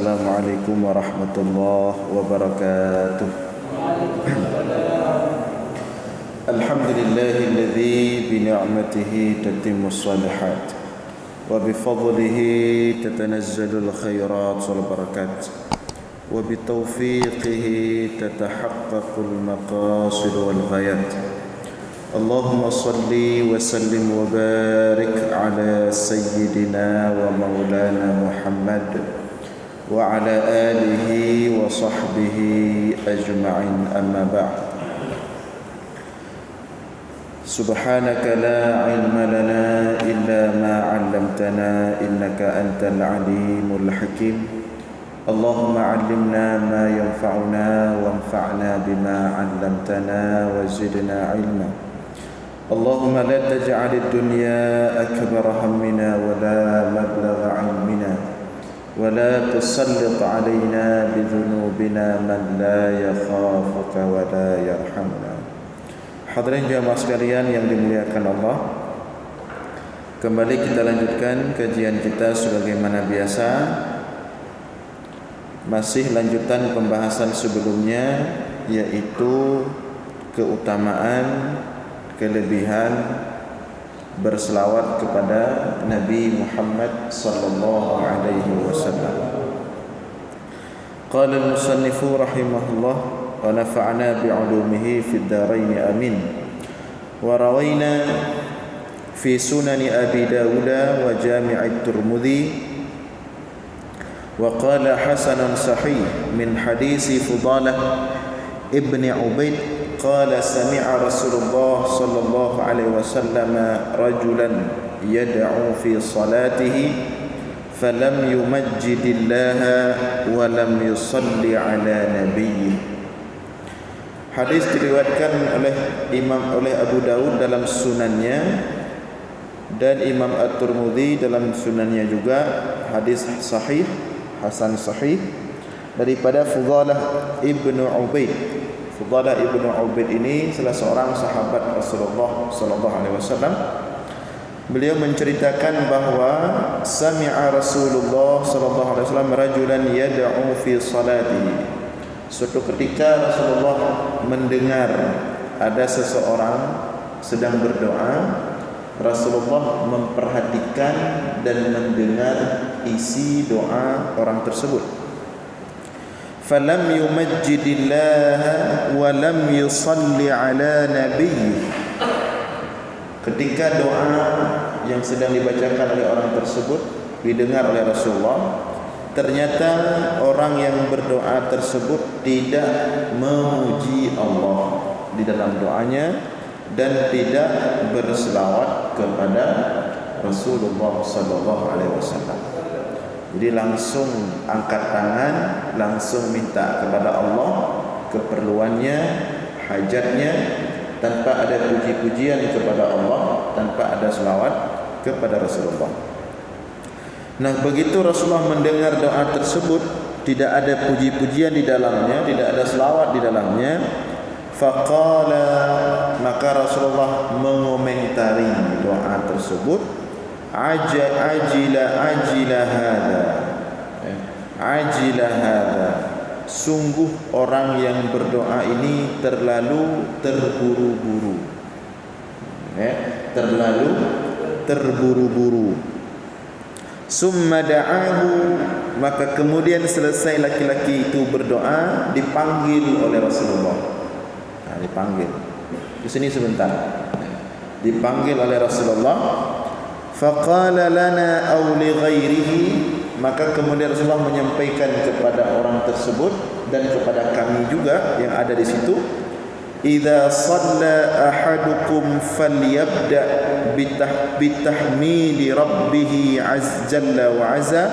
Assalamualaikum warahmatullahi wabarakatuh. Alhamdulillahilladzi bi ni'matihi tatimmus shalihat wa bi fadlihi tatanazzalul khairat wal barakat wa bi tawfiqihi tatahaqqaqul maqasid wal ghayat. Allahumma salli wa sallim wa barik ala sayyidina wa maulana Muhammad wa ala alihi wa sahbihi ajma'in, amma ba'd. Subhanaka la ilma lana illa ma 'allamtana innaka antal alimul hakim. Allahumma 'allimna ma yanfa'una wanfa'na bima 'allamtana wa zidna 'ilma. Allahumma la taj'al ad-dunya akbar hammina wa la mablagha 'ilmina wa la tusallit 'alaina bi dhunubina man la yakhafuka wa la yarhamna. Hadirin jamaah sekalian yang dimuliakan Allah, kembali kita lanjutkan kajian kita sebagaimana biasa. Masih lanjutan pembahasan sebelumnya, yaitu keutamaan, kelebihan berselawat kepada Nabi Muhammad sallallahu alaihi wasallam. Qala al-musannifu rahimahullah wa nafa'na bi'ulumihi fid dharain amin. Wa rawayna fi sunan Abi Dawud wa Jami' at-Tirmidzi wa qala hasanun sahih min hadisi Fudalah ibn Ubaid قال سمع رسول الله صلى الله عليه وسلم رجلا يدعو في صلاته فلم يمجد الله ولم يصلي على نبيه. Hadis diriwayatkan oleh Abu Dawud dalam sunannya dan Imam At-Tirmidzi dalam sunannya juga. Hadis sahih, hasan sahih, daripada Fudalah ibnu Ubaid. Fudalah ibnu Ubaid ini salah seorang sahabat Rasulullah sallallahu alaihi wasallam. Beliau menceritakan bahawa sami'a Rasulullah sallallahu alaihi wasallam rajulan yad'u fi salatihi. Suatu ketika Rasulullah mendengar ada seseorang sedang berdoa. Rasulullah memperhatikan dan mendengar isi doa orang tersebut. Falam yumajjidillah wa lam yusalli ala nabiyyi. Ketika doa yang sedang dibacakan oleh orang tersebut didengar oleh Rasulullah, ternyata orang yang berdoa tersebut tidak memuji Allah di dalam doanya dan tidak berselawat kepada Rasulullah sallallahu alaihi wasallam. Jadi langsung angkat tangan, langsung minta kepada Allah keperluannya, hajatnya, tanpa ada puji-pujian kepada Allah, tanpa ada selawat kepada Rasulullah. Nah, begitu Rasulullah mendengar doa tersebut, tidak ada puji-pujian di dalamnya, tidak ada selawat di dalamnya, faqala, maka Rasulullah mengomentari doa tersebut. Ajila hada, sungguh orang yang berdoa ini terlalu terburu-buru, terlalu terburu-buru. Summa da'ahu, maka kemudian selesai laki-laki itu berdoa, dipanggil oleh Rasulullah. Dipanggil di sini sebentar, dipanggil oleh Rasulullah. Faqala lana aw li ghairihi, maka kemudian Rasulullah menyampaikan kepada orang tersebut dan kepada kami juga yang ada di situ, idza shalla ahadukum falyabda bitahmidi rabbih jalla wa azza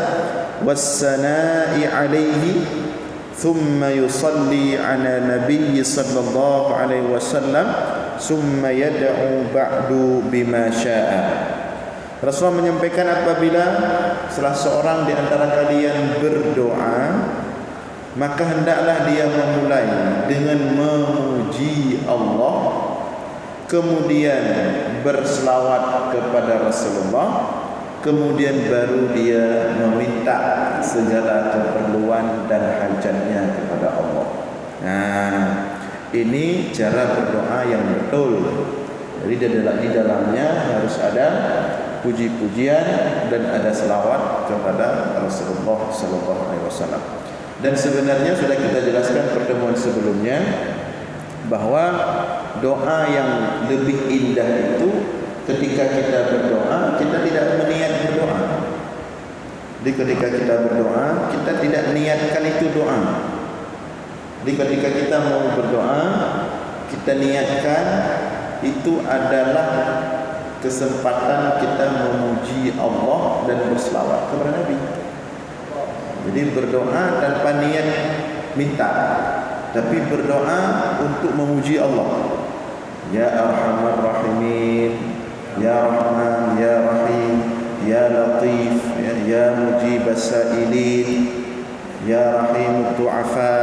was-sana'i alayhi thumma yusalli ala nabiy sallallahu alaihi wasallam thumma yad'u ba'du bima syaa. Rasulullah menyampaikan, apabila salah seorang di antara kalian berdoa, maka hendaklah dia memulai dengan memuji Allah, kemudian berselawat kepada Rasulullah, kemudian baru dia meminta segala keperluan dan hajatnya kepada Allah. Nah, ini cara berdoa yang betul. Jadi di dalamnya harus ada puji-pujian dan ada selawat kepada Rasulullah sallallahu alaihi wasallam. Dan sebenarnya sudah kita jelaskan pertemuan sebelumnya bahwa doa yang lebih indah itu ketika kita berdoa, kita tidak meniat berdoa. Jadi ketika kita berdoa, kita tidak niatkan itu doa. Jadi ketika kita mau berdoa, kita niatkan itu adalah kesempatan kita memuji Allah dan berselawat kepada Nabi. Jadi berdoa tanpa niat minta, tapi berdoa untuk memuji Allah. Ya Arhamar Rahimin, Ya Rahman, Ya Rahim, Ya Latif, Ya Mujibas Sa'ilin, Ya Rahim Du'afa,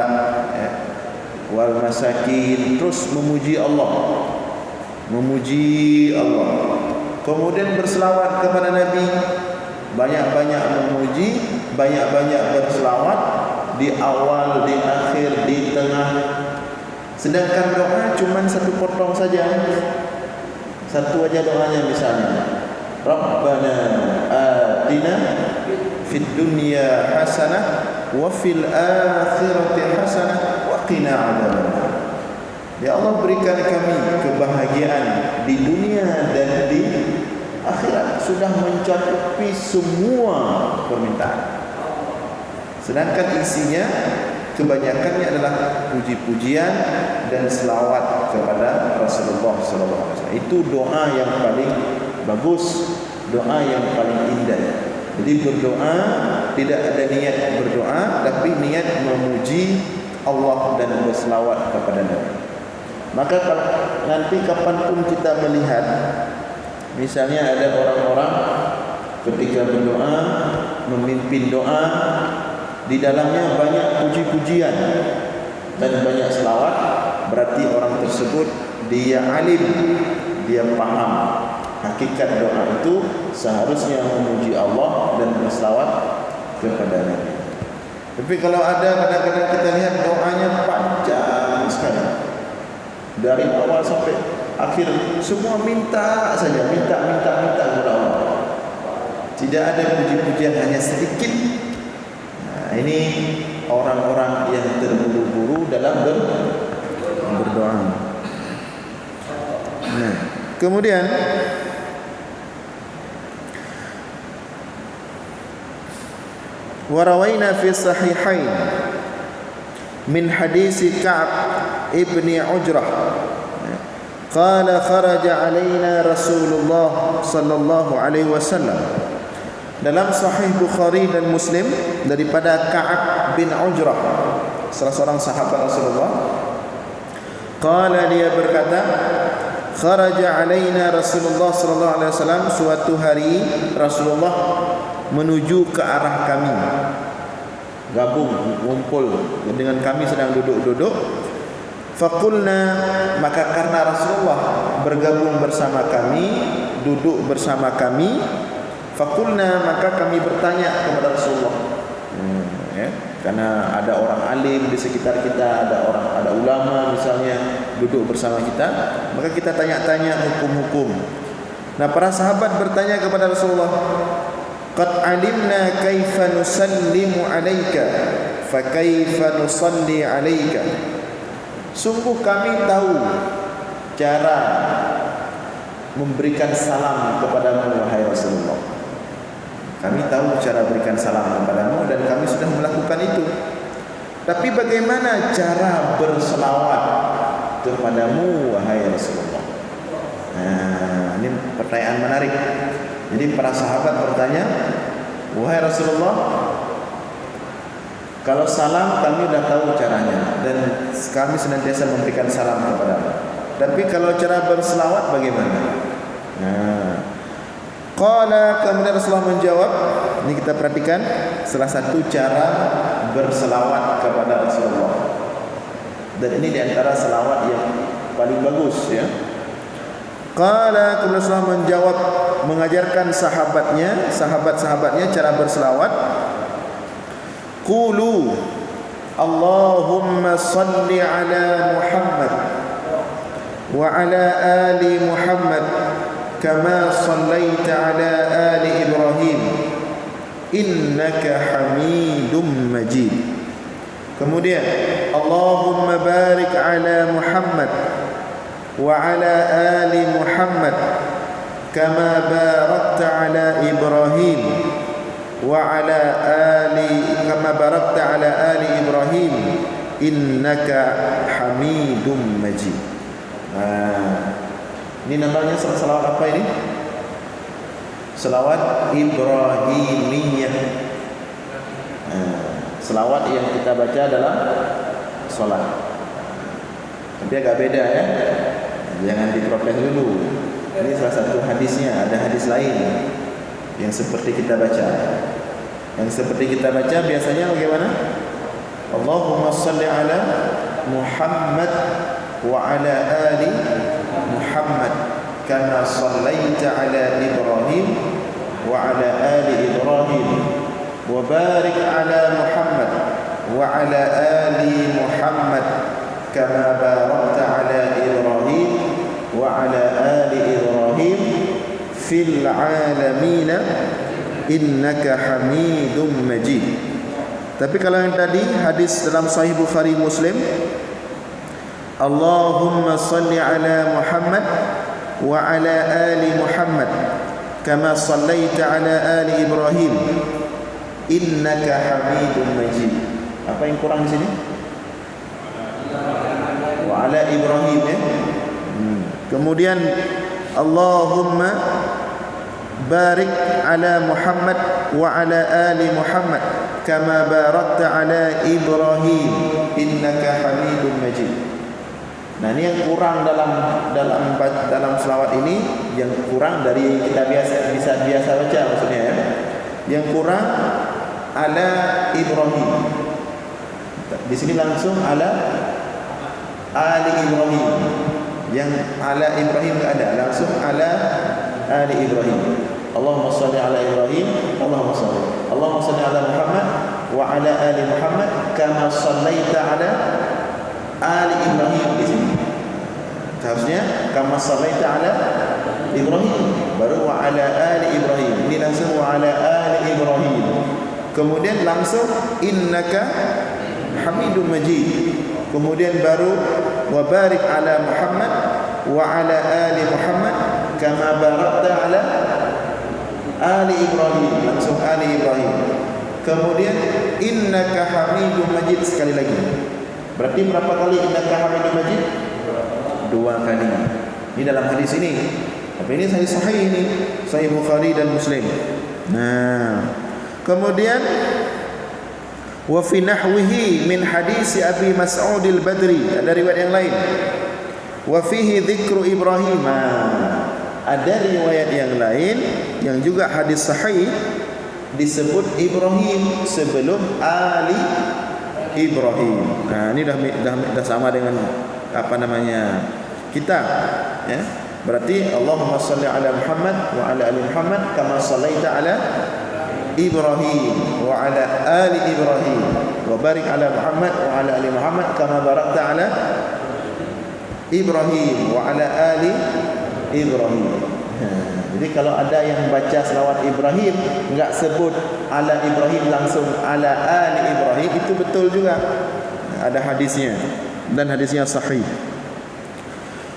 Wal Masakin. Terus memuji Allah, memuji Allah. Kemudian berselawat kepada Nabi, banyak-banyak memuji, banyak-banyak berselawat di awal, di akhir, di tengah. Sedangkan doa cuma satu potong saja, satu aja doanya. Misalnya Rabbana atina fid dunya hasanah wa fil akhirati hasanah wa qina adzabannar. Ya Allah, berikan kami kebahagiaan di dunia dan di akhirat. Sudah mencakupi semua permintaan. Sedangkan isinya kebanyakannya adalah puji-pujian dan selawat kepada Rasulullah SAW. Itu doa yang paling bagus, doa yang paling indah. Jadi berdoa tidak ada niat berdoa, tapi niat memuji Allah dan berselawat kepada Nabi. Maka kalau nanti kapanpun kita melihat, misalnya ada orang-orang ketika berdoa, memimpin doa, di dalamnya banyak puji-pujian dan banyak selawat, berarti orang tersebut dia alim, dia paham hakikat doa itu seharusnya memuji Allah dan berselawat kepada Nabi. Tapi kalau ada kadang-kadang kita lihat doanya panjang sekali, dari awal sampai akhir semua minta saja, minta kepada Allah. Tidak ada puji-pujian, hanya sedikit. Nah, ini orang-orang yang terburu-buru dalam berdoa. Nah, kemudian warawaina fi sahihain min hadis Ka'ab ibni Ujrah qala kharaja alaina Rasulullah sallallahu alaihi wasallam. Dalam Sahih Bukhari dan Muslim daripada Ka'ab bin Ujrah, salah seorang sahabat Rasulullah, qala, dia berkata, kharaja alaina Rasulullah sallallahu alaihi wasallam, suatu hari Rasulullah menuju ke arah kami, gabung, ngumpul dengan kami sedang duduk-duduk. Faqulna, maka karena Rasulullah bergabung bersama kami, duduk bersama kami, faqulna, maka kami bertanya kepada Rasulullah. Karena ada orang alim di sekitar kita, ada ulama misalnya duduk bersama kita, maka kita tanya-tanya hukum-hukum. Nah, para sahabat bertanya kepada Rasulullah, qad alimna kaifa nusallimu alaika fa kaifa nusalli alaika. Sungguh kami tahu cara memberikan salam kepadamu wahai Rasulullah. Kami tahu cara berikan salam kepadamu dan kami sudah melakukan itu. Tapi bagaimana cara berselawat kepadamu wahai Rasulullah? Nah, ini pertanyaan menarik. Jadi para sahabat bertanya, wahai Rasulullah, kalau salam kami sudah tahu caranya dan kami senantiasa memberikan salam kepadamu. Tapi kalau cara berselawat bagaimana? Nah, qala, kemudian Rasulullah menjawab, ini kita perhatikan salah satu cara berselawat kepada Rasulullah. Dan ini diantara selawat yang paling bagus, ya. Qala, kemudian Rasulullah menjawab mengajarkan sahabat-sahabatnya cara berselawat. Qulu Allahumma salli ala Muhammad wa ala ali Muhammad kama sallaita ala ali Ibrahim innaka Hamidum Majid. Kemudian Allahumma barik ala Muhammad wa ala ali Muhammad kama barakta ala Ibrahim wa ala kama barakta ala ali Ibrahim innaka Hamidum Majid. Ini namanya selawat apa ini? Selawat Ibrahimiyah. Selawat yang kita baca dalam solat. Tapi agak beda ya. Jangan diprotes dulu. Ini salah satu hadisnya. Ada hadis lain yang seperti kita baca. Yang seperti kita baca biasanya bagaimana? Allahumma salli ala Muhammad wa ala ali Muhammad kama sallaita ala Ibrahim wa ala ali Ibrahim wa barik ala Muhammad wa ala ali Muhammad kama barakta ala Ibrahim wa ala ali Ibrahim fil alamin innaka Hamidum Majid. Tapi kalau yang tadi hadis dalam Sahih Bukhari Muslim, Allahumma salli ala Muhammad wa ala ali Muhammad kama sallaita ala ali Ibrahim innaka Hamidum Majid. Apa yang kurang di sini? Wa ala Ibrahim ya. Kemudian Allahumma barik ala Muhammad wa ala ali Muhammad kama barakta ala Ibrahim innaka Hamidum Majid. Nah, ini yang kurang dalam selawat ini, yang kurang dari kita biasa baca maksudnya ya. Yang kurang ala Ibrahim. Di sini langsung ala ali Ibrahim. Yang ala Ibrahim enggak ada, langsung ala ali Ibrahim. Allahumma salli ala Ibrahim, Allahumma salli ala Muhammad wa ala ali Muhammad kama sallaita ala ali Ibrahim. Di sini seharusnya kama sallaita ala Ibrahim, baru wa ala ali Ibrahim. Ini langsung wa ala ali Ibrahim. Kemudian langsung innaka Hamidum Majid. Kemudian baru wa barik ala Muhammad wa ala ali Muhammad kama barakta ala ali Ibrahim, langsung ali Ibrahim. Kemudian innaka Hamidum Majid sekali lagi. Berarti berapa kali innaka Hamidum Majid? 2 kali. Ini dalam hadis ini. Tapi ini sahih ini, Sahih Bukhari dan Muslim. Nah, kemudian wa fi nahwihi min hadis Abi Mas'ud al-Badri, ada riwayat yang lain. Wa fihi dzikru Ibrahim. Ada riwayat yang lain yang juga hadis sahih disebut Ibrahim sebelum ali Ibrahim. Nah, ini dah sama dengan apa namanya kita ya. Berarti Allahumma salli ala Muhammad wa ala ali Muhammad kama sallaita ala Ibrahim wa ala ali Ibrahim wa barik ala Muhammad wa ala ali Muhammad kama barakta ala Ibrahim wa ala ali Ibrahim. Jadi kalau ada yang baca selawat Ibrahim enggak sebut ala Ibrahim, langsung ala ali Ibrahim, itu betul juga. Ada hadisnya dan hadisnya sahih.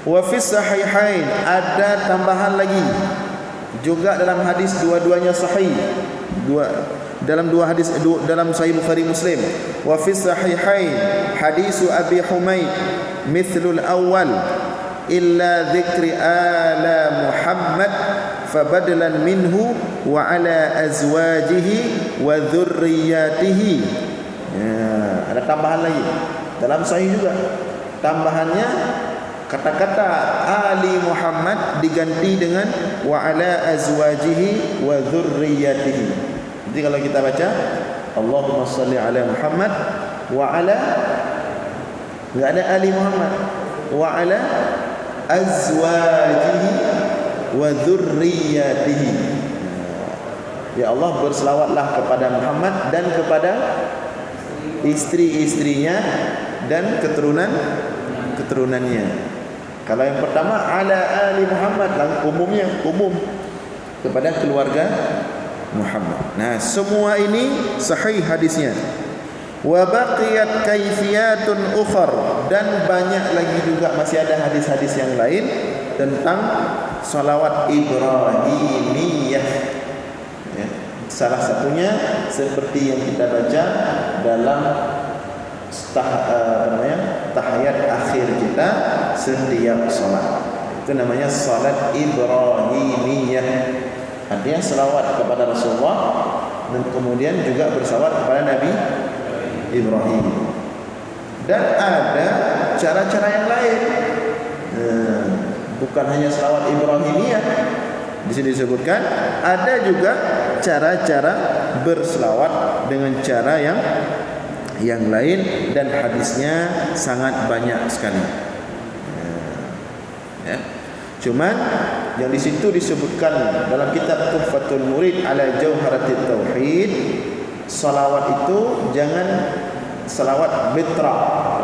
Wa fi sahihain, ada tambahan lagi juga dalam hadis, dua-duanya sahih. Dalam Sahih Bukhari Muslim. Wa fi sahihain hadisu Abi Humaid mithlul awal illa dzikri ala Muhammad fabadlan minhu wa ala azwajihi wa dzurriyyatihi. Ya, ada tambahan lagi dalam sahih juga. Tambahannya kata-kata ali Muhammad diganti dengan wa ala azwajihi wa dzurriyyatihi. Jadi kalau kita baca Allahumma shalli ala Muhammad wa ala, enggak ada ali Muhammad, wa ala azwajihi wa dzurriyyatihi. Ya Allah, berselawatlah kepada Muhammad dan kepada istri-istrinya dan keturunannya. Kalau yang pertama ala ali Muhammad, umum kepada keluarga Muhammad. Nah, semua ini sahih hadisnya. Wa baqiyat kaifiyatun ukhar, dan banyak lagi juga masih ada hadis-hadis yang lain tentang salawat Ibrahimiyah. Ya. Salah satunya seperti yang kita baca dalam tahiyat akhir kita setiap salat. Itu namanya salat Ibrahimiyah. Artinya selawat kepada Rasulullah dan kemudian juga bersalawat kepada Nabi Ibrahim. Dan ada cara-cara yang lain. Bukan hanya selawat Ibrahimiyah. Di sini disebutkan ada juga cara-cara berselawat dengan cara yang lain, dan hadisnya sangat banyak sekali. Ya. Cuman yang di situ disebutkan dalam kitab Tuhfatul Murid ala Jauharatit Tauhid, salawat itu jangan salawat bitra.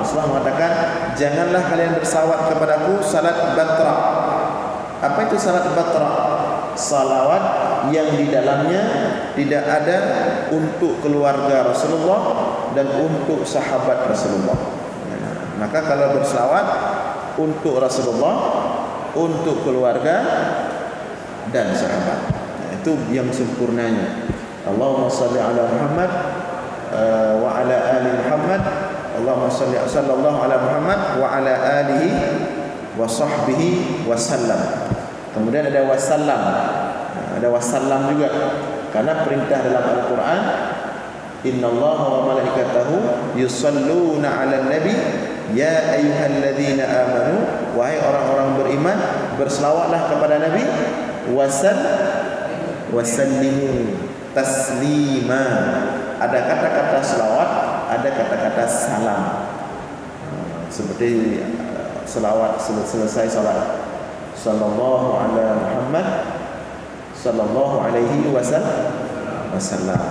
Rasulullah mengatakan, janganlah kalian bersalawat kepadaku salat batra. Apa itu salat batra? Salawat yang di dalamnya tidak ada untuk keluarga Rasulullah dan untuk sahabat Rasulullah. Maka kalau bersalawat untuk Rasulullah, untuk keluarga dan sahabat, itu yang sempurnanya. Allahumma salli ala Muhammad wa ala ali Muhammad. Allahumma salli sallallahu ala Muhammad wa ala alihi wa sahbihi wa sallam. Kemudian ada wasallam. Ada wasallam juga, karena perintah dalam Al-Quran, innallaha wa malaikatahu yusalluna 'alan nabi ya ayyuhalladzina amanu, wahai orang-orang beriman, berselawatlah kepada Nabi, wasallimu taslima. Ada kata-kata selawat, ada kata-kata salam. Seperti selawat selesai salat, sallallahu ala Muhammad sallallahu alaihi wasallam.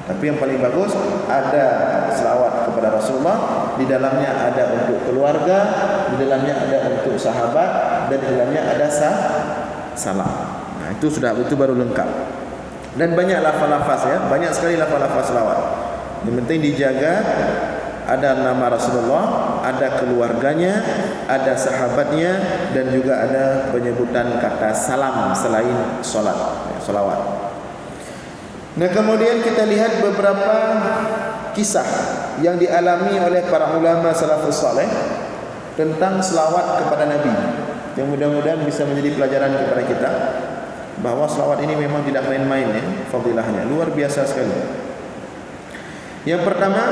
Tapi yang paling bagus ada selawat kepada Rasulullah, di dalamnya ada untuk keluarga, di dalamnya ada untuk sahabat, dan di dalamnya ada salam. Nah, itu baru lengkap. Dan banyak lafaz-lafaz, ya, banyak sekali lafaz-lafaz selawat. Yang penting dijaga, ada nama Rasulullah, ada keluarganya, ada sahabatnya, dan juga ada penyebutan kata salam selain salawat. Nah, kemudian kita lihat beberapa kisah yang dialami oleh para ulama salafus saleh tentang selawat kepada Nabi, yang mudah-mudahan bisa menjadi pelajaran kepada kita bahwa selawat ini memang tidak main-main, ya, fadilahnya luar biasa sekali. Yang pertama,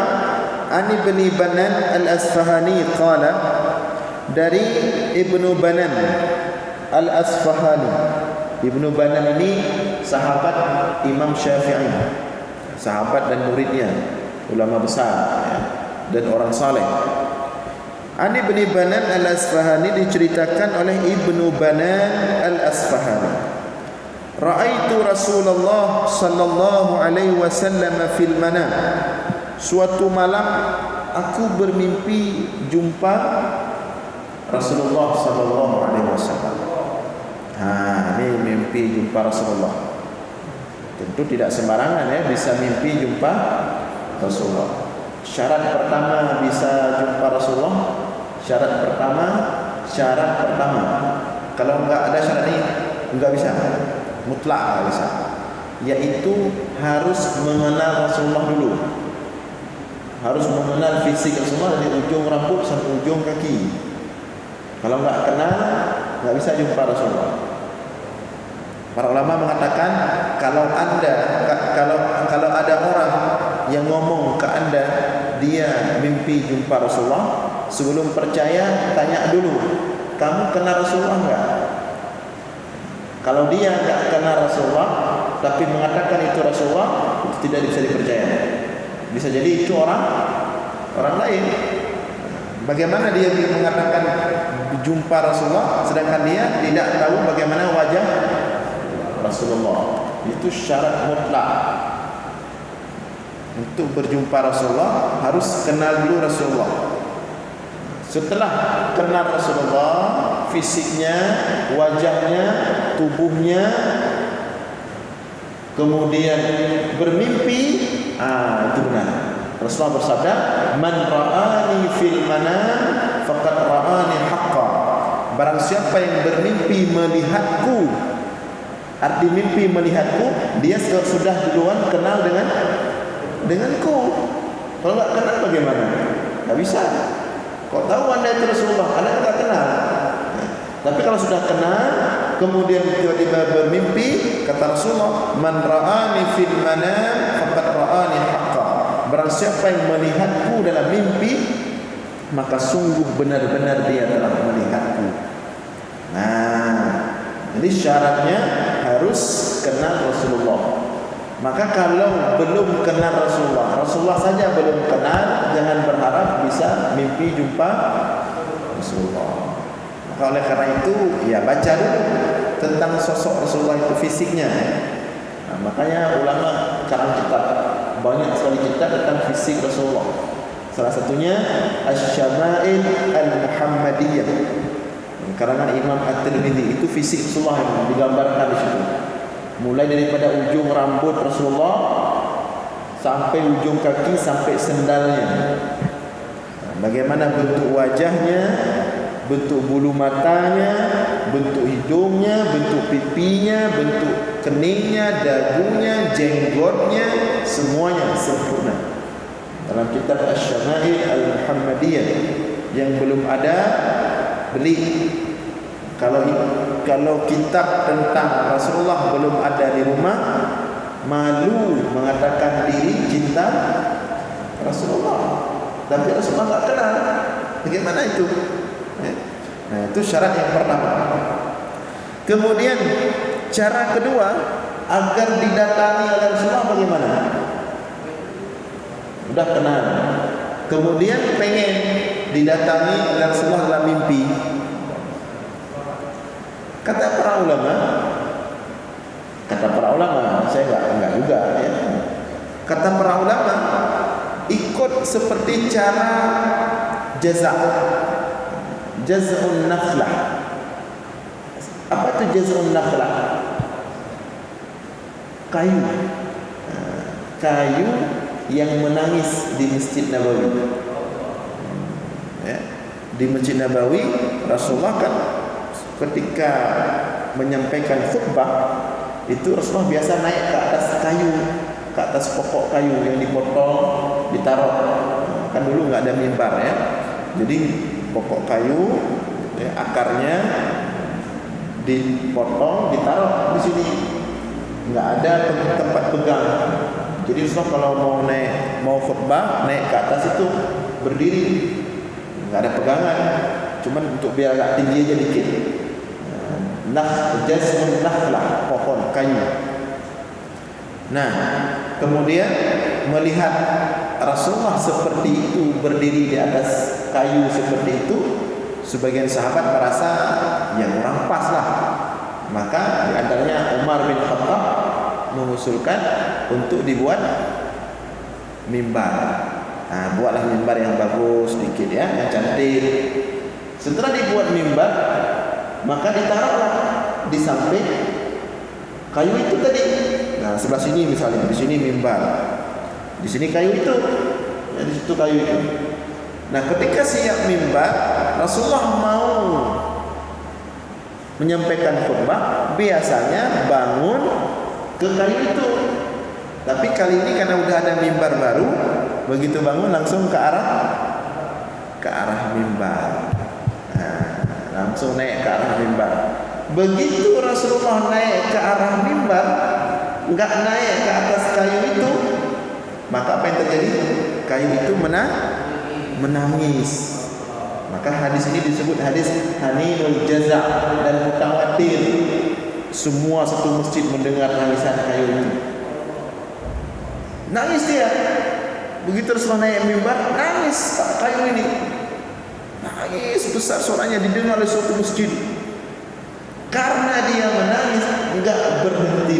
Ani bin Banan al-Asfahani qala, dari Ibnu Banan al-Asfahani. Ibnu Banan ini sahabat Imam Syafi'i, sahabat dan muridnya, ulama besar, ya, dan orang saleh. Ani bin Banan al-Asfahani diceritakan oleh Ibnu Banan al-Asfahani, ra'aitu Rasulullah sallallahu alaihi wasallam fil manam. Suatu malam aku bermimpi jumpa Rasulullah sallallahu alaihi wasallam. Ini mimpi jumpa Rasulullah. Tentu tidak sembarangan, ya, bisa mimpi jumpa Rasulullah. Syarat pertama bisa jumpa Rasulullah, syarat pertama. Kalau enggak ada syarat ini, enggak bisa. Mutlak enggak bisa. Yaitu harus mengenal Rasulullah dulu. Harus mengenal fisik Rasulullah dari ujung rambut sampai ujung kaki. Kalau enggak kenal, enggak bisa jumpa Rasulullah. Para ulama mengatakan kalau ada orang yang ngomong ke Anda dia mimpi jumpa Rasulullah, sebelum percaya tanya dulu, kamu kenal Rasulullah enggak? Kalau dia enggak kenal Rasulullah tapi mengatakan itu Rasulullah, itu tidak bisa dipercaya. Bisa jadi itu orang lain. Bagaimana dia mengatakan jumpa Rasulullah sedangkan dia tidak tahu bagaimana wajah Rasulullah. Itu syarat mutlak. Untuk berjumpa Rasulullah harus kenal dulu Rasulullah. Setelah kenal Rasulullah, fisiknya, wajahnya, tubuhnya, kemudian bermimpi, itu benar. Rasulullah bersabda, "Man ra'ani fil manam faqad ra'ani haqqan." Barang siapa yang bermimpi melihatku, arti mimpi melihatku, dia sudah duluan kenal denganku. Kalau enggak kenal bagaimana? Enggak bisa. Kok tahu Anda itu Rasulullah? Anda enggak kenal. Tapi kalau sudah kenal, kemudian tiba-tiba bermimpi, kata Rasulullah, "Man ra'ani fil manam faqad ra'ani haqqan." Barang siapa yang melihatku dalam mimpi, maka sungguh benar-benar dia telah melihatku. Nah, jadi syaratnya harus kenal Rasulullah. Maka kalau belum kenal Rasulullah, Rasulullah saja belum kenal, jangan berharap bisa mimpi jumpa Rasulullah. Maka oleh karena itu, ya baca dulu tentang sosok Rasulullah itu, fisiknya. Nah, makanya ulama karang kitab, banyak sekali kitab tentang fisik Rasulullah. Salah satunya Asy-Syama'il Al-Muhammadiyah, karangan Imam At-Tirmidzi. Itu fisik Rasulullah yang digambarkan di situ. Mulai daripada ujung rambut Rasulullah sampai ujung kaki, sampai sendalnya. Bagaimana bentuk wajahnya, bentuk bulu matanya, bentuk hidungnya, bentuk pipinya, bentuk keningnya, dagunya, jenggotnya, semuanya sempurna. Dalam kitab Asy-Syama'il Al-Muhammadiyah, yang belum ada, beli. Kalau kitab tentang Rasulullah belum ada di rumah, malu mengatakan diri cinta Rasulullah, tapi Rasulullah tak kenal. Bagaimana itu? Nah, itu syarat yang pertama. Kemudian cara kedua agar didatangi oleh Rasulullah bagaimana? Sudah kenal, kemudian pengen didatangi oleh Rasulullah dalam mimpi. Kata para ulama, saya enggak juga ya. Kata para ulama, ikut seperti cara jaz'un nakhlah. Apa itu jaz'un nakhlah? Kayu yang menangis di Masjid Nabawi. Ya, di Masjid Nabawi Rasulullah kan ketika menyampaikan khutbah itu Rasulullah biasa naik ke atas kayu, ke atas pokok kayu yang dipotong, ditaruh. Kan dulu enggak ada mimbar ya. Jadi pokok kayu, ya, akarnya dipotong, ditaruh di sini. Enggak ada tempat pegang. Jadi Rasulullah kalau mau khutbah naik ke atas itu berdiri, enggak ada pegangan. Cuman untuk biar agak tinggi aja dikit. Jaz'un nakhlah, pohon kayu. Nah, kemudian melihat Rasulullah seperti itu, berdiri di atas kayu seperti itu, sebagian sahabat merasa yang kurang pas lah. Maka di antaranya Umar bin Khattab mengusulkan untuk dibuat mimbar. Nah, buatlah mimbar yang bagus sedikit ya, yang cantik. Setelah dibuat mimbar, maka ditaruhlah di samping kayu itu tadi. Nah, sebelah sini misalnya, di sini mimbar, di sini kayu itu, ya, di situ kayu itu. Nah, ketika siap mimbar, Rasulullah mau menyampaikan khutbah, biasanya bangun ke kayu itu. Tapi kali ini karena udah ada mimbar baru, begitu bangun langsung ke arah mimbar. Langsung naik ke arah mimbar. Begitu Rasulullah naik ke arah mimbar, enggak naik ke atas kayu itu, maka apa yang terjadi? Kayu itu menangis. Maka hadis ini disebut hadis haninul jaza' dan mutawatir. Semua satu masjid mendengar tangisan kayu itu. Nangis dia. Begitu Rasulullah naik mimbar, nangis kayu ini. Nangis sebesar suaranya didengar oleh suatu masjid. Karena dia menangis enggak berhenti,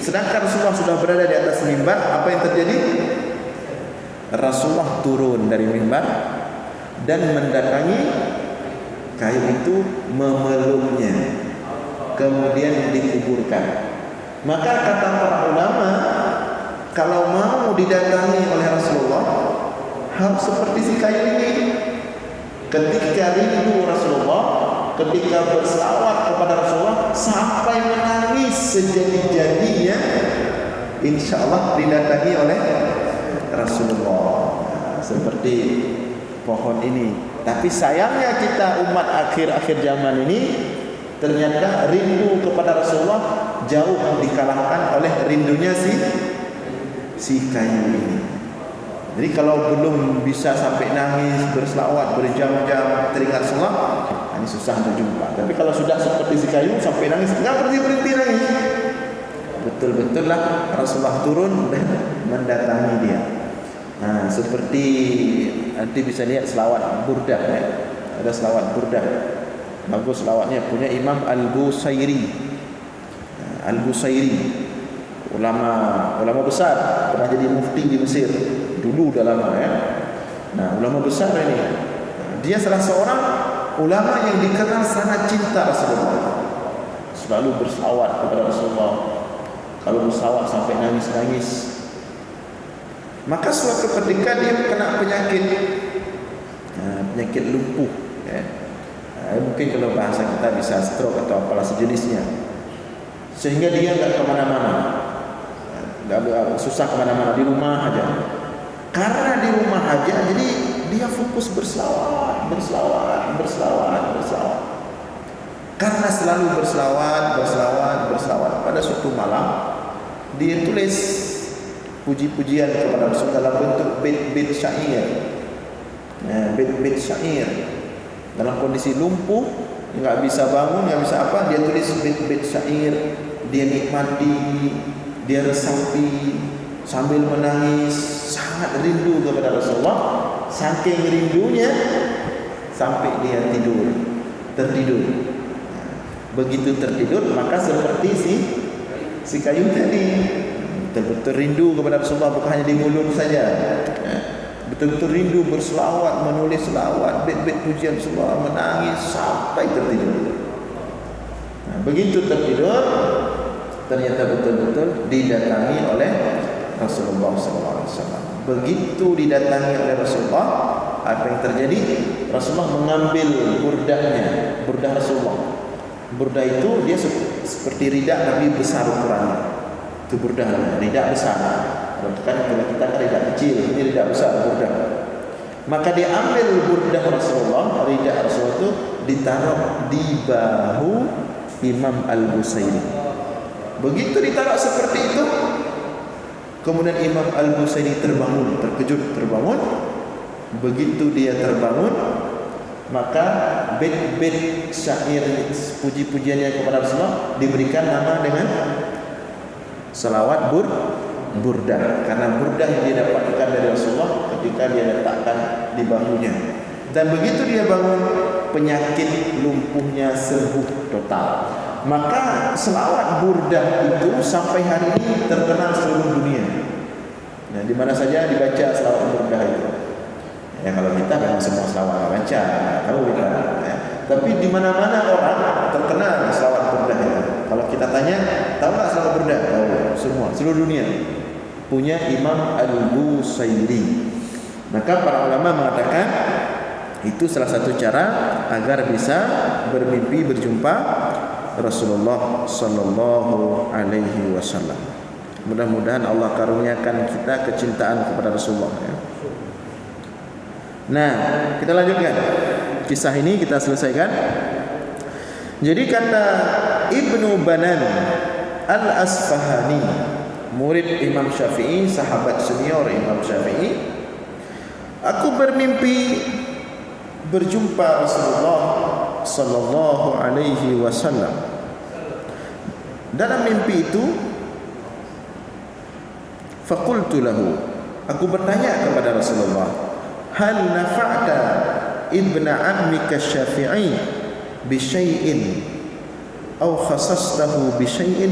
sedangkan Rasulullah sudah berada di atas mimbar. Apa yang terjadi? Rasulullah turun dari mimbar dan mendatangi kayu itu, memeluknya, kemudian dikuburkan. Maka kata para ulama, kalau mau didatangi oleh Rasulullah harus seperti si kayu ini. Ketika rindu Rasulullah, ketika berselawat kepada Rasulullah sampai menangis sejadi-jadinya, insya Allah didatangi oleh Rasulullah. Seperti pohon ini. Tapi sayangnya kita umat akhir-akhir zaman ini ternyata rindu kepada Rasulullah jauh dikalahkan oleh rindunya si kayu ini. Jadi kalau belum bisa sampai nangis, berselawat berjam-jam teringat Rasulullah, ini susah untuk jumpa. Tapi kalau sudah seperti si kayu sampai nangis, enggak berhenti nangis, betul-betul lah Rasulullah turun dan mendatangi dia. Nah, seperti nanti bisa lihat selawat burdah ya. Ada selawat burdah. Bagus selawatnya, punya Imam Al-Busairi. Al-Busairi, ulama besar, pernah jadi mufti di Mesir. Dulu udah lama ya. Nah, ulama besar ini. Dia salah seorang ulama yang dikenal sangat cinta Rasulullah. Selalu berselawat kepada Rasulullah. Kalau berselawat sampai nangis-nangis. Maka suatu ketika dia kena penyakit lumpuh ya. Mungkin kalau bahasa kita bisa stroke atau apalah sejenisnya, sehingga dia enggak kemana-mana, susah kemana-mana, di rumah aja. Karena di rumah aja, jadi dia fokus berselawat. Karena selalu berselawat. Pada suatu malam dia tulis puji-pujian kepada Rasul dalam bentuk bait syair. Bait syair. Dalam kondisi lumpuh, enggak bisa bangun, enggak bisa apa, dia tulis bait syair, dia nikmati, dia resapi sambil menangis, sangat rindu kepada Rasulullah. Saking rindunya sampai dia tertidur. Begitu tertidur, maka seperti si kayu tadi, betul-betul rindu kepada Rasulullah, bukan hanya di mulut saja. Betul-betul rindu berselawat, menulis selawat, bait-bait pujian Rasulullah, menangis sampai tertidur. Nah, begitu tertidur, ternyata betul-betul didatangi oleh Rasulullah SAW. Begitu didatangi oleh Rasulullah, apa yang terjadi? Rasulullah mengambil burdahnya, burdah Rasulullah. Burdah itu dia seperti ridak tapi besar ukurannya. Itu burdah, ridak besar. Kalau kita kan ridak kecil, ini ridak besar burdah. Maka dia ambil burdah Rasulullah, ridak Rasulullah itu ditaruh di bahu Imam Al-Busairi. Begitu ditaruh seperti itu, kemudian Imam Al-Busairi terkejut terbangun. Begitu dia terbangun, maka bait-bait syair puji-pujiannya kepada Rasulullah diberikan nama dengan selawat burdah, karena burdah yang dia dapatkan dari Rasulullah ketika dia letakkan di bahunya. Dan begitu dia bangun, penyakit lumpuhnya sembuh total. Maka selawat burdah itu sampai hari ini terkenal seluruh dunia. Nah, di mana saja dibaca selawat burdah itu. Ya, kalau kita memang semua selawat baca, tahu kita. Ya. Tapi di mana-mana orang terkenal selawat burdah itu. Kalau kita tanya, tahu nggak selawat burdah? Tahu semua, seluruh dunia. Punya Imam Al-Busairi. Maka para ulama mengatakan itu salah satu cara agar bisa bermimpi berjumpa Rasulullah sallallahu alaihi wasallam. Mudah-mudahan Allah karuniakan kita kecintaan kepada Rasulullah ya. Nah, kita lanjutkan. Kisah ini kita selesaikan. Jadi kata Ibnu Banan Al-Asfahani, murid Imam Syafi'i, sahabat senior Imam Syafi'i, aku bermimpi berjumpa Rasulullah sallallahu alaihi wasallam. Dalam mimpi itu, faqultu lahu, aku bertanya kepada Rasulullah, hal nafa'ta ibna ammika Syafi'i bi syai'in aw khassastahu bi syai'in,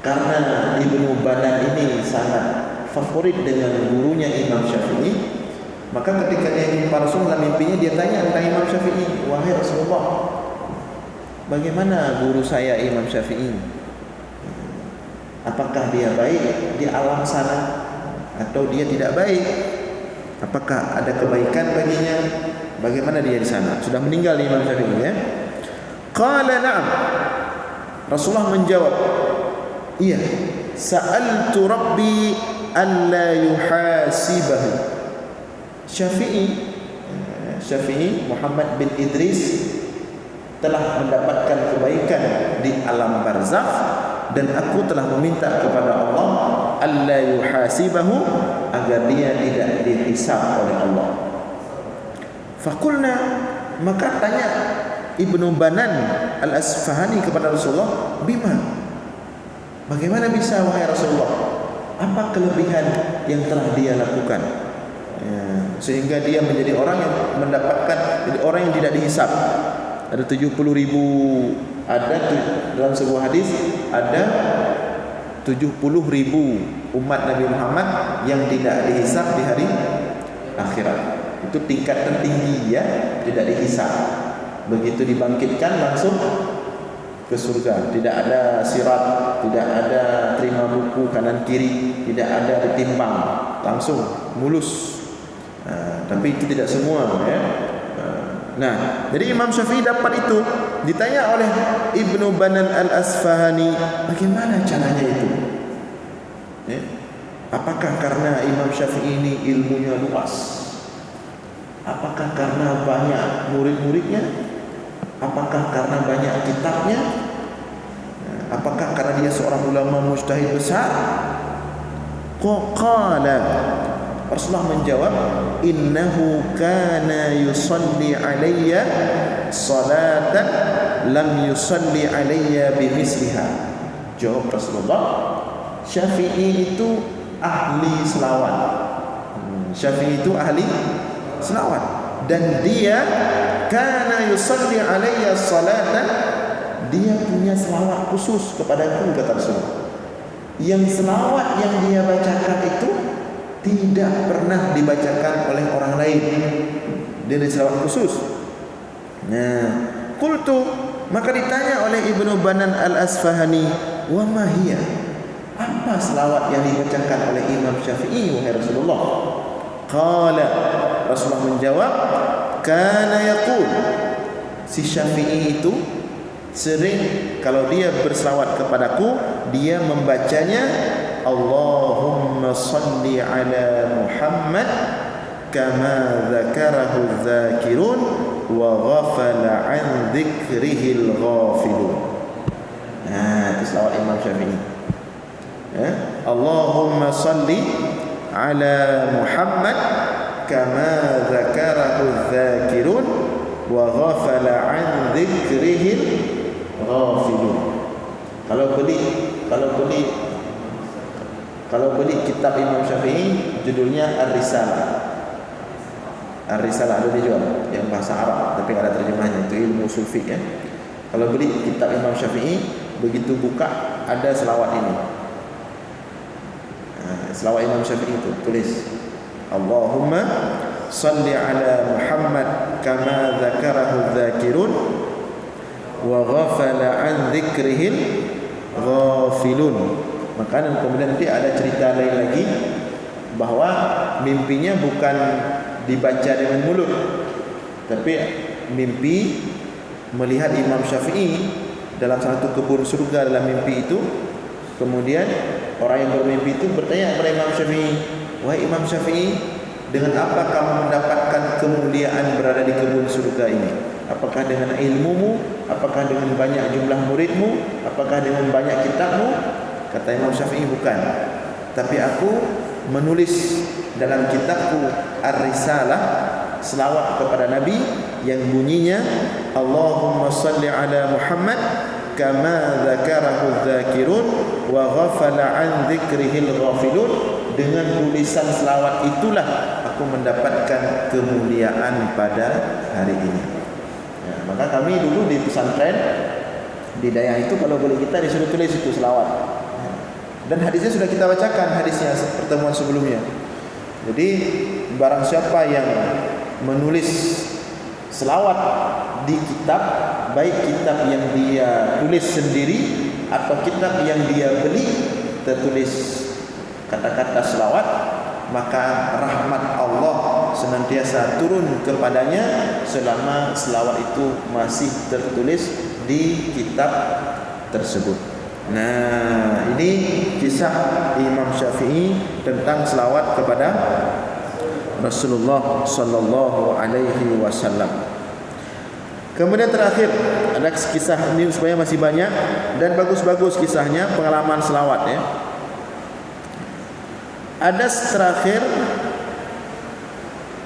karena Ibnu Banan ini sangat favorit dengan gurunya Imam Syafi'i, maka ketika dia jumpa Rasulullah mimpinya, dia tanya tentang Imam Syafi'i, wahai Rasulullah, bagaimana guru saya Imam Syafi'i? Apakah dia baik di alam sana atau dia tidak baik? Apakah ada kebaikan baginya? Bagaimana dia di sana? Sudah meninggal Imam Syafi'i, ya? Qala na'am. Rasulullah menjawab, iya, sa'altu rabbi alla yuhasibahu. Syafi'i Muhammad bin Idris telah mendapatkan kebaikan di alam barzakh, dan aku telah meminta kepada Allah alla yuhasibahu, agar dia tidak dihisab oleh Allah. Faqulna, maka tanya Ibnu Banan Al-Asfahani kepada Rasulullah, bima, bagaimana bisa wahai Rasulullah? Apa kelebihan yang telah dia lakukan, sehingga dia menjadi orang yang mendapatkan, jadi orang yang tidak dihisab? Ada 70.000, ada dalam sebuah hadis ada 70.000 umat Nabi Muhammad yang tidak dihisab di hari akhirat. Itu tingkat tertinggi, ya, tidak dihisab. Begitu dibangkitkan langsung ke surga, tidak ada sirat, tidak ada terima buku kanan kiri, tidak ada ditimbang, langsung mulus. Tapi itu tidak semua, ya. Nah, jadi Imam Syafi'i dapat itu. Ditanya oleh Ibnu Banan Al-Asfahani, bagaimana caranya itu? Ya. Apakah karena Imam Syafi'i ini ilmunya luas? Apakah karena banyak murid-muridnya? Apakah karena banyak kitabnya? Apakah karena dia seorang ulama mujtahid besar? Qala, Rasulullah menjawab, innahu kana yusalli alayya salatan lam yusalli alayya bimisliha. Jawab Rasulullah, Syafi'i itu ahli selawat. Syafi'i itu ahli selawat, dan dia kana yusalli alayya salatan, dia punya selawat khusus kepadaku, kata Rasulullah. Yang selawat yang dia bacakan itu tidak pernah dibacakan oleh orang lain. Dia ada selawat khusus. Nah, qultu, maka ditanya oleh Ibnu Banan Al-Asfahani, wa ma hiya? Apa selawat yang dibacakan oleh Imam Syafi'i wahai Rasulullah? Qala, Rasulullah menjawab, kana yaqul, si Syafi'i itu sering kalau dia berselawat kepadaku, dia membacanya, Allahumma salli ala Muhammad kama dzakarahu dzakirun wa ghafala an dzikrihil ghafilun. Nah, itu selawat Imam Syafi'i. Allahumma salli ala Muhammad kama dzakarahu dzakirun wa ghafala an dzikrihil ghafilun. Kalau beli kitab Imam Syafi'i, judulnya Ar-Risalah. Ar-Risalah ada dijual, yang bahasa Arab tapi ada terjemahnya, itu ilmu ushul fiqh, ya. Kalau beli kitab Imam Syafi'i, begitu buka ada selawat ini. Selawat Imam Syafi'i itu tulis, Allahumma salli ala Muhammad kama dzakarahu dzakirun wa ghafala an dzikrihil ghafilun. Maka kemudian nanti ada cerita lain lagi, bahwa mimpinya bukan dibaca dengan mulut, tapi mimpi melihat Imam Syafi'i dalam satu kebun surga dalam mimpi itu. Kemudian orang yang bermimpi itu bertanya kepada Imam Syafi'i, wahai Imam Syafi'i, dengan apa kamu mendapatkan kemuliaan berada di kebun surga ini? Apakah dengan ilmumu? Apakah dengan banyak jumlah muridmu? Apakah dengan banyak kitabmu? Kata Imam Syafi'i, bukan, tapi aku menulis dalam kitabku Ar-Risalah selawat kepada Nabi yang bunyinya Allahumma salli ala Muhammad kama dzakarahu dzakirun wa ghafala an dzikrihil ghafilun. Dengan tulisan selawat itulah aku aku mendapatkan kemuliaan pada hari ini. Ya, maka kami dulu di pesantren di daerah itu kalau boleh kita disuruh tulis itu selawat. Dan hadisnya sudah kita bacakan hadisnya pertemuan sebelumnya. Jadi barang siapa yang menulis selawat di kitab, baik kitab yang dia tulis sendiri atau kitab yang dia beli tertulis kata-kata selawat, maka rahmat Allah senantiasa turun kepadanya selama selawat itu masih tertulis di kitab tersebut. Nah, ini kisah Imam Syafi'i tentang selawat kepada Rasulullah sallallahu alaihi wasallam. Kemudian terakhir ada kisah ini supaya masih banyak dan bagus-bagus kisahnya, pengalaman selawat ya. Ada terakhir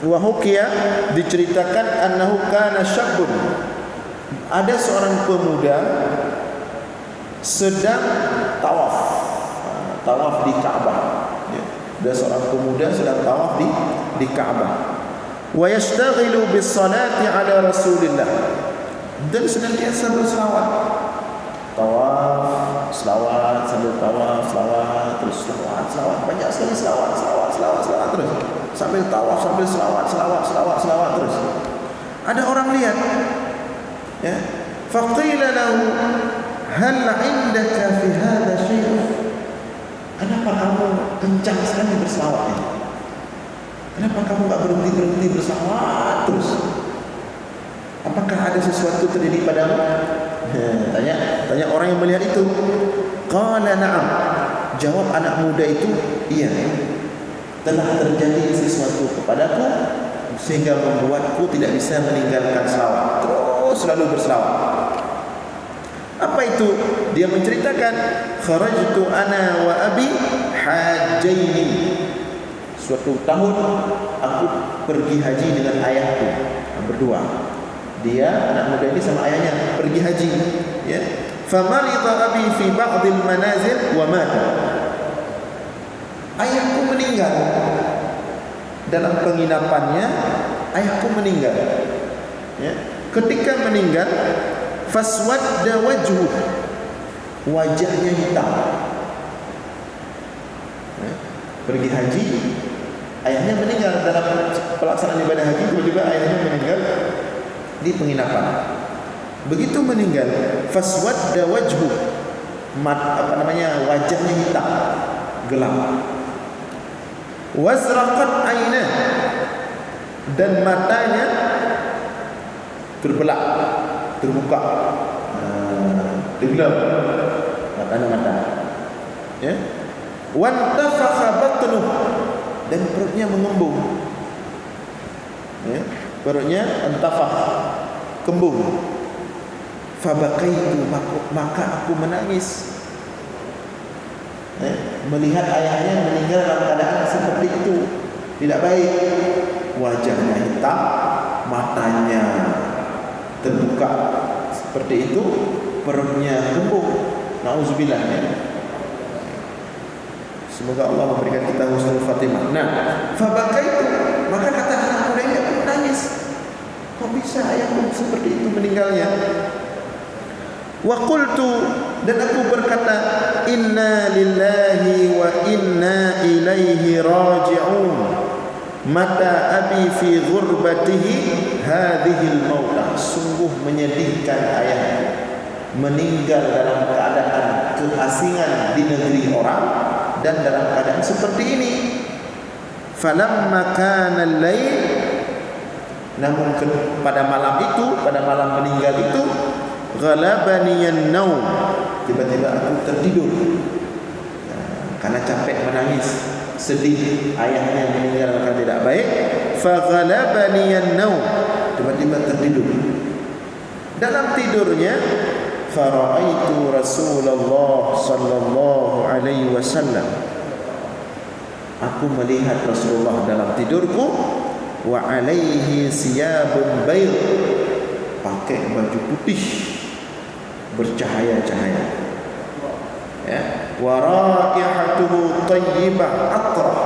wa hukiya, diceritakan annahu kana syabun, ada seorang pemuda sedang tawaf di Ka'bah ya. Ada seorang pemuda sedang tawaf di Ka'bah, wa yashtaghilu bis salati ala Rasulillah, dan senantiasa berselawat, tawaf, selawat, sambil tawaf, selawat, terus selawat, banyak sekali selawat terus, sambil tawaf, sambil selawat terus. Ada orang lihat, ya, faqila lahu hal indaka fi hadha syai', kenapa kamu kencang sekali berselawatnya? Kenapa kamu enggak berhenti berselawat terus? Apakah ada sesuatu terjadi padamu? Tanya orang yang melihat itu. Qala na'am, jawab anak muda itu, iya, telah terjadi sesuatu kepadaku sehingga membuatku tidak bisa meninggalkan selawat, terus selalu berselawat. Apa itu? Dia menceritakan, kharajtu ana wa abi hajjaini, suatu tahun aku pergi haji dengan ayahku berdua. Dia anak muda ini sama ayahnya pergi haji, ya. Famarida abi fi ba'dil manazil wa mata. Ayahku meninggal dalam penginapannya, ayahku meninggal. Ya. Ketika meninggal, faswadda wajhu, wajahnya hitam. Ya. Pergi haji, ayahnya meninggal dalam pelaksanaan ibadah haji, tiba-tiba ayahnya meninggal di penginapan. Begitu meninggal, faswadda wajhu, wajahnya hitam, gelap. Wazraqat aina, dan matanya terbelah, terbuka, tenggelam mata. Ya. Wantafakha batnuh, dan perutnya mengembung. Ya. Perutnya antafakh, kembung. Fabakaitu, maka aku menangis. Melihat ayahnya meninggal dalam keadaan seperti itu, tidak baik. Wajahnya hitam, matanya terbuka seperti itu, perutnya kembung. Nauzubillah. Semoga Allah memberikan kita husnul khatimah. Nah, fabakaitu, maka kata anak muda ini, aku menangis. Kok bisa ayahku seperti itu meninggalnya? Wa qultu, dan aku berkata, inna lillahi wa inna ilaihi raji'un, mata abi fi ghurbatihi hadhil mautah. Sungguh menyedihkan ayahku meninggal dalam keadaan keasingan di negeri orang dan dalam keadaan seperti ini. Falamma kana al-lail, namun pada malam itu, pada malam meninggal itu, ghalabani an-naum, tiba-tiba aku tertidur karena capek menangis, sedih ayahnya meninggal karena tidak baik. Fa ghalabani an-naum, tiba-tiba tertidur. Dalam tidurnya, fara'aitu Rasulullah sallallahu alaihi wasallam, aku melihat Rasulullah dalam tidurku, wa alaihi siyabun bayd, pakai baju putih bercahaya-cahaya, ya, wa raihatuhu thayyibah atrah,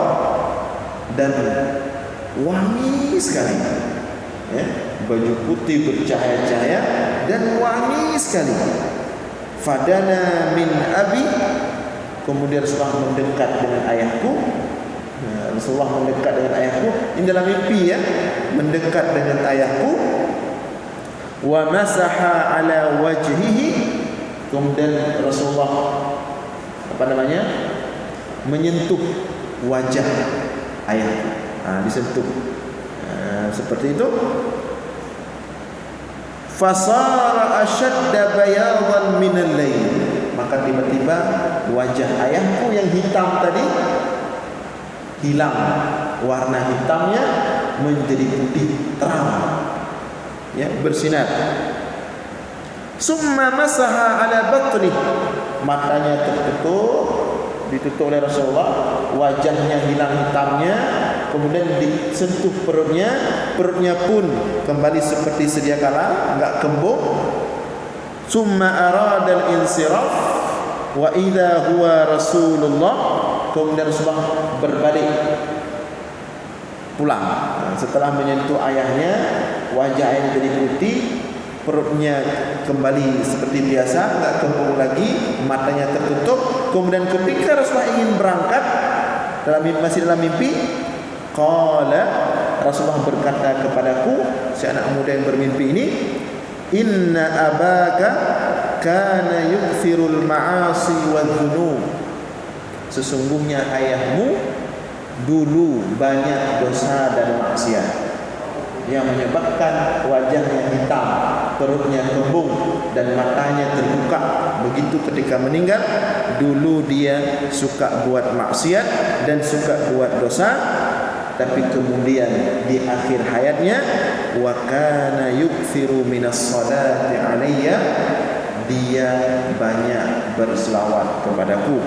dan wangi sekali. Ya, baju putih bercahaya-cahaya dan wangi sekali. Fadana min abi, kemudian Rasulullah mendekat dengan ayahku. Rasulullah mendekat dengan ayahku. Ini dalam mimpi ya, mendekat dengan ayahku. Wa masaha ala wajhihi, kemudian Rasulullah menyentuh wajah ayahku. Disentuh seperti itu. Fasara ashadda bayadan min al-lail, maka tiba-tiba wajah ayahku yang hitam tadi hilang, warna hitamnya menjadi putih terang, ya, bersinar. Summa masaha ala batni, matanya ditutup oleh Rasulullah, wajahnya hilang hitamnya, kemudian disentuh perutnya pun kembali seperti sedia kala, enggak kembung. Summa arada al-insiraf wa idza huwa Rasulullah, kemudian Rasulullah berbalik pulang. Setelah menyentuh ayahnya, wajah ayahnya jadi putih, perutnya kembali seperti biasa, enggak kembung lagi, matanya tertutup. Kemudian ketika Rasulullah ingin berangkat, masih dalam mimpi, qala, Rasulullah berkata kepadaku, si anak muda yang bermimpi ini, inna abaka kana yukthirul ma'asi wadh-dhunub, sesungguhnya ayahmu dulu banyak dosa dan maksiat yang menyebabkan wajahnya hitam, perutnya kembung dan matanya terbuka. Begitu ketika meninggal, dulu dia suka buat maksiat dan suka buat dosa, tapi kemudian di akhir hayatnya wa kana yukthiru minas salati alayya, dia banyak berselawat kepadaku.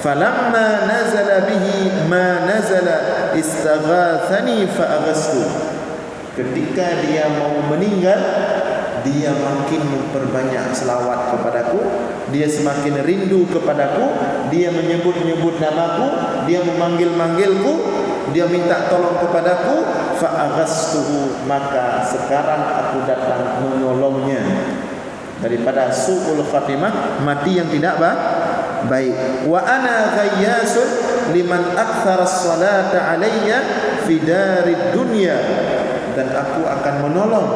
Falamma nazala bihi ma nazala istaghathani fa aghastu, ketika dia mau meninggal, dia makin memperbanyak selawat kepadaku, dia semakin rindu kepadaku, dia menyebut-nyebut namaku, dia memanggil-manggilku, dia minta tolong kepadaku. Fa'aghastuhu, maka sekarang aku datang menolongnya daripada su'ul khatimah, mati yang tidak baik. Wa ana ghayyasun liman aktsara as-salata alayya fi darid dunya, dan aku akan menolong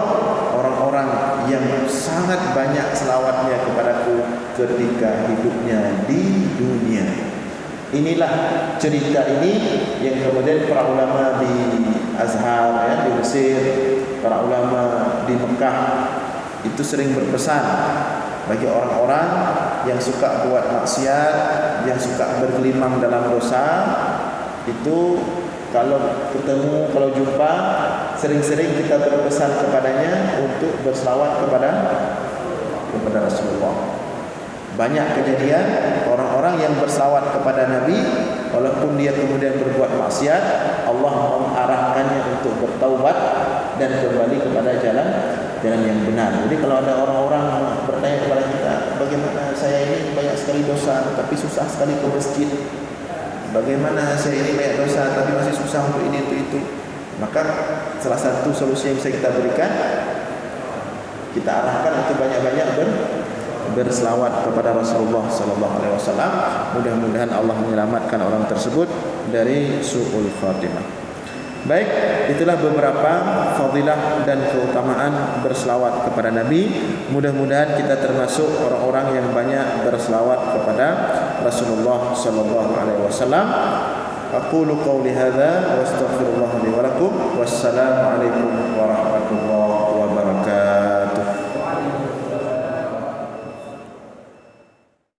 orang-orang yang sangat banyak selawatnya kepadaku ketika hidupnya di dunia. Inilah cerita ini yang kemudian para ulama di Azhar, ya, di Mesir, para ulama di Mekah itu sering berpesan bagi orang-orang yang suka buat maksiat, yang suka bergelimang dalam dosa, itu kalau ketemu, kalau jumpa, sering-sering kita berpesan kepadanya untuk berselawat kepada Rasulullah. Banyak kejadian orang-orang yang berselawat kepada Nabi, walaupun dia kemudian berbuat maksiat, Allah mengarahkannya untuk bertaubat dan kembali kepada jalan yang benar. Jadi kalau ada orang-orang bertanya kepada kita, bagaimana saya ini banyak sekali dosa tapi susah sekali ke masjid, bagaimana saya ini banyak dosa tapi masih susah untuk ini, untuk itu, maka salah satu solusi yang bisa kita berikan, kita arahkan untuk banyak-banyak berselawat kepada Rasulullah sallallahu alaihi wasallam. Mudah-mudahan Allah menyelamatkan orang tersebut dari su'ul khatimah. Baik, itulah beberapa fadilah dan keutamaan berselawat kepada Nabi. Mudah-mudahan kita termasuk orang-orang yang banyak berselawat kepada Rasulullah sallallahu alaihi wasallam. Aqulu qawli hadza wa astaghfirullah li wa lakum. Wassalamu alaikum warahmatullahi